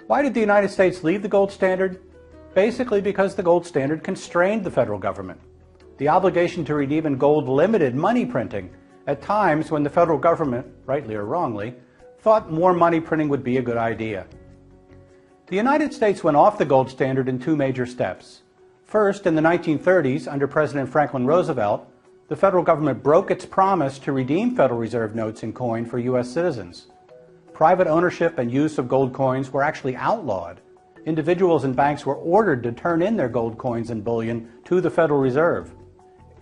Why did the United States leave the gold standard? Basically because the gold standard constrained the federal government. The obligation to redeem in gold limited money printing at times when the federal government, rightly or wrongly, thought more money printing would be a good idea. The United States went off the gold standard in two major steps. First, in the 1930s, under President Franklin Roosevelt, the federal government broke its promise to redeem Federal Reserve notes in coin for U.S. citizens. Private ownership and use of gold coins were actually outlawed. Individuals and banks were ordered to turn in their gold coins and bullion to the Federal Reserve.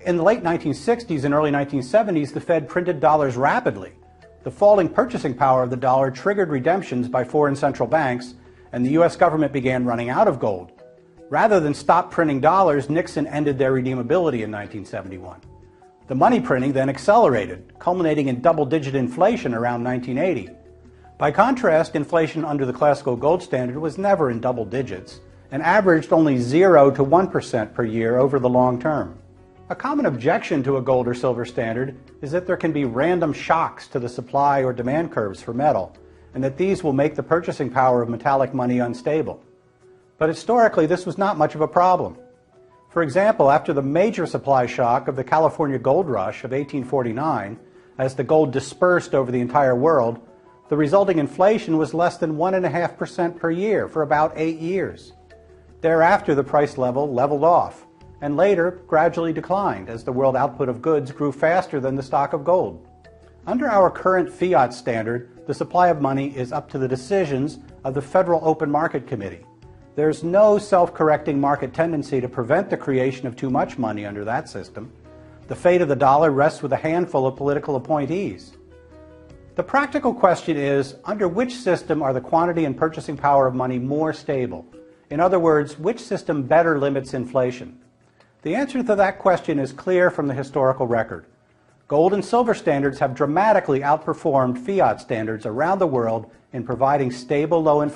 In the late 1960s and early 1970s, the Fed printed dollars rapidly. The falling purchasing power of the dollar triggered redemptions by foreign central banks, and the U.S. government began running out of gold. Rather than stop printing dollars, Nixon ended their redeemability in 1971. The money printing then accelerated, culminating in double-digit inflation around 1980. By contrast, inflation under the classical gold standard was never in double digits and averaged only 0 to 1% per year over the long term. A common objection to a gold or silver standard is that there can be random shocks to the supply or demand curves for metal, and that these will make the purchasing power of metallic money unstable. But historically, this was not much of a problem. For example, after the major supply shock of the California gold rush of 1849, as the gold dispersed over the entire world, the resulting inflation was less than 1.5% per year for about 8 years. Thereafter, the price level leveled off, and later gradually declined as the world output of goods grew faster than the stock of gold. Under our current Fiat Standard, the supply of money is up to the decisions of the Federal Open Market Committee. There's no self-correcting market tendency to prevent the creation of too much money under that system. The fate of the dollar rests with a handful of political appointees. The practical question is, under which system are the quantity and purchasing power of money more stable? In other words, which system better limits inflation? The answer to that question is clear from the historical record. Gold and silver standards have dramatically outperformed fiat standards around the world in providing stable low inflation.